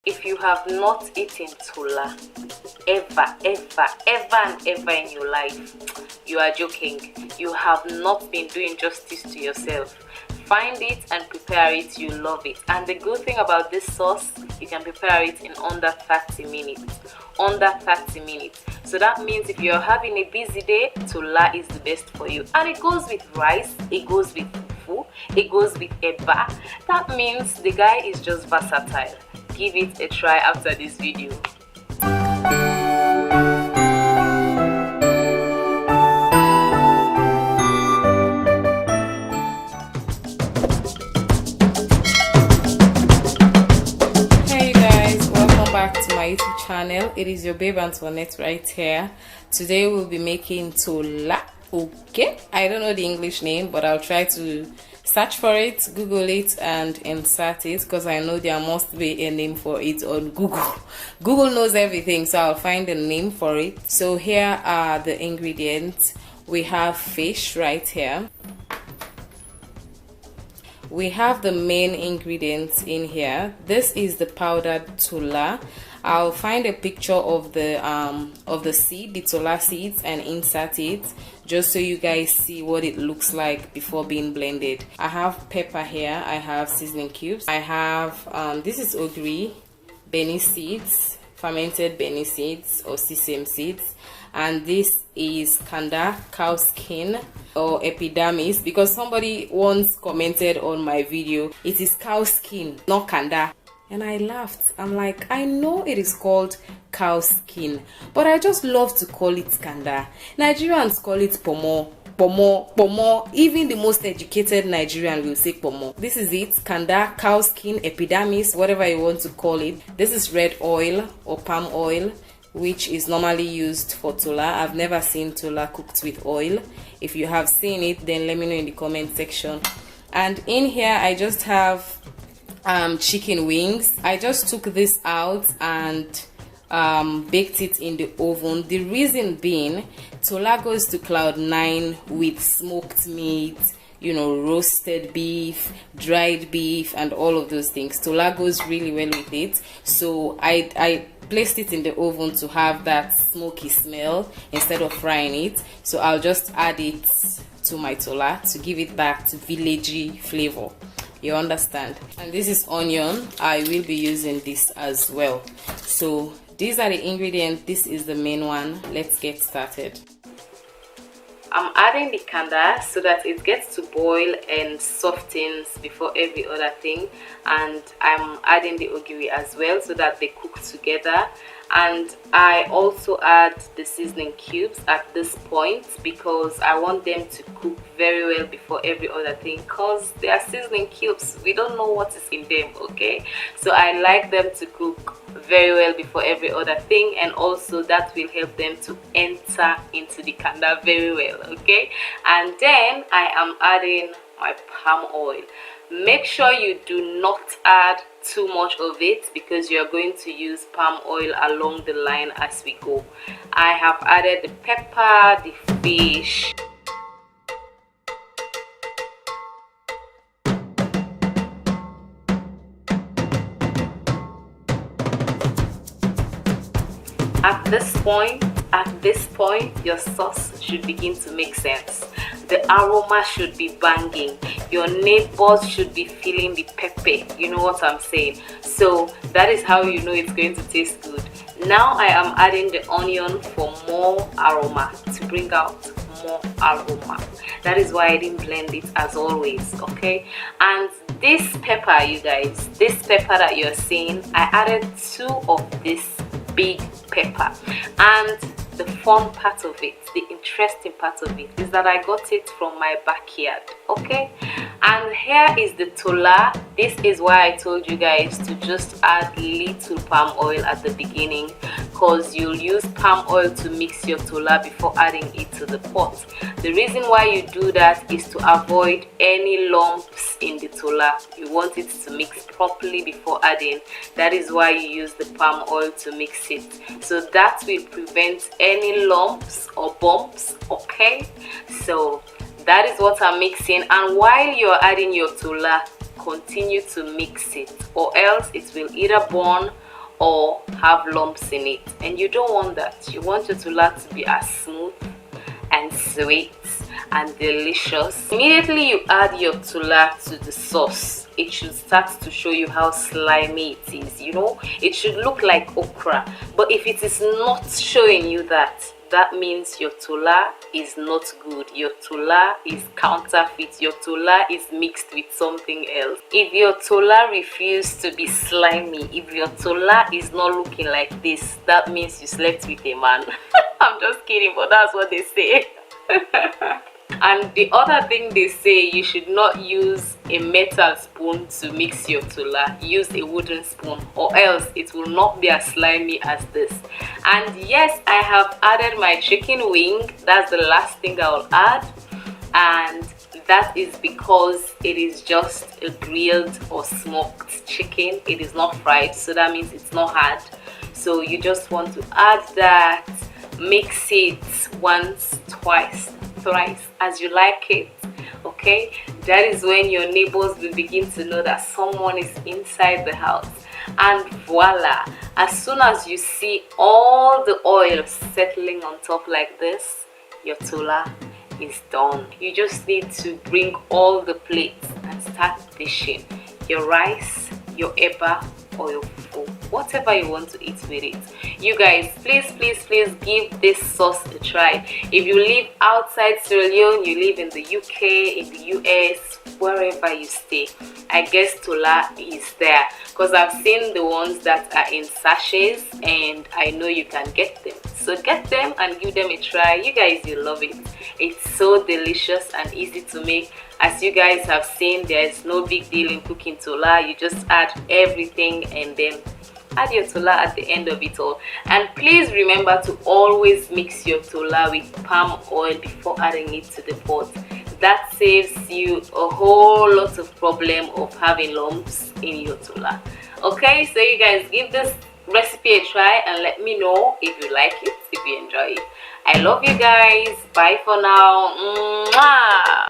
if you have not eaten tola ever and ever in your life, you are joking. You have not been doing justice to yourself. Find it and prepare it. You love it. And the good thing about this sauce, you can prepare it in under 30 minutes. Under 30 minutes. So that means if you're having a busy day, tola is the best for you. And it goes with rice, it goes with fufu, it goes with eba. That means the guy is just versatile. Give it a try after this video. To my YouTube channel. It is your babe Antoinette right here. Today we'll be making tola. Okay, I don't know the English name, but I'll try to search for it, Google it, and insert it, because I know there must be a name for it on Google. Google knows everything, so I'll find a name for it. So here are the ingredients. We have fish right here. We have the main ingredients in here. This is the powdered tola. I'll find a picture of the seed, the tola seeds, and insert it just so you guys see what it looks like before being blended. I have pepper here. I have seasoning cubes. I have this is ogiri, beni seeds, fermented beni seeds or sesame seeds, and this is kanda, cow skin or epidermis, because somebody once commented on my video it is cow skin, not kanda, and I laughed. I'm like, I know it is called cow skin, but I just love to call it kanda. Nigerians call it pomo, pomo. Even the most educated Nigerian will say pomo. This is it, kanda, cow skin, epidermis, whatever you want to call it. This is red oil or palm oil, which is normally used for tola. I've never seen tola cooked with oil. If you have seen it, then let me know in the comment section. And in here I just have chicken wings. I just took this out and baked it in the oven. The reason being, tola goes to cloud 9 with smoked meat, you know, roasted beef, dried beef, and all of those things. Tola goes really well with it. So I placed it in the oven to have that smoky smell instead of frying it. So I'll just add it to my tola to give it back to villagey flavor. You understand? And this is onion. I will be using this as well. So these are the ingredients. This is the main one. Let's get started. I'm adding the kanda so that it gets to boil and softens before every other thing, and I'm adding the ogiri as well so that they cook together. And I also add the seasoning cubes at this point because I want them to cook very well before every other thing, because they are seasoning cubes, we don't know what is in them. Okay, so I like them to cook very well before every other thing, and also that will help them to enter into the kanda very well. Okay, and then I am adding my palm oil. Make sure you do not add too much of it because you are going to use palm oil along the line as we go. I have added the pepper, the fish, at this point your sauce should begin to make sense. The aroma should be banging. Your neighbors should be feeling the pepper. You know what I'm saying? So that is how you know it's going to taste good. Now I am adding the onion for more aroma, to bring out more aroma. That is why I didn't blend it as always. Okay, and this pepper, you guys, this pepper that you're seeing, I added 2 of this big pepper. And the fun part of it, the interesting part of it, is that I got it from my backyard. Okay, and here is the tola. This is why I told you guys to just add little palm oil at the beginning, because you'll use palm oil to mix your tola before adding it to the pot. The reason why you do that is to avoid any lumps in the tola. You want it to mix properly before adding. That is why you use the palm oil to mix it, so that will prevent any lumps or bumps. Okay, so that is what I'm mixing, and while you're adding your tola, continue to mix it, or else it will either burn or have lumps in it, and you don't want that. You want your tola to be as smooth and sweet and delicious. Immediately you add your tola to the sauce, it should start to show you how slimy it is. You know, it should look like okra, but if it is not showing you that, that means your tola is not good. Your tola is counterfeit. Your tola is mixed with something else. If your tola refuses to be slimy, if your tola is not looking like this, that means you slept with a man. I'm just kidding, but that's what they say. And the other thing they say, you should not use a metal spoon to mix your tola. Use a wooden spoon, or else it will not be as slimy as this. And yes, I have added my chicken wing. That's the last thing I will add, and that is because it is just a grilled or smoked chicken. It is not fried, so that means it's not hard. So you just want to add that, mix it once, twice, thrice, as you like it. Okay, that is when your neighbors will begin to know that someone is inside the house. And voila, as soon as you see all the oil settling on top like this, your tola is done. You just need to bring all the plates and start dishing your rice, your eba, or your fufu, whatever you want to eat with it. You guys, please give this sauce a try. If you live outside Sierra Leone, you live in the UK, in the US, wherever you stay, I guess tola is there, because I've seen the ones that are in sachets and I know you can get them. So get them and give them a try. You guys, you love it. It's so delicious and easy to make. As you guys have seen, there's no big deal in cooking tola. You just add everything and then add your tola at the end of it all. And please remember to always mix your tola with palm oil before adding it to the pot. That saves you a whole lot of problem of having lumps in your tola. Okay, so you guys, give this recipe a try and let me know if you like it, if you enjoy it. I love you guys. Bye for now. Mwah!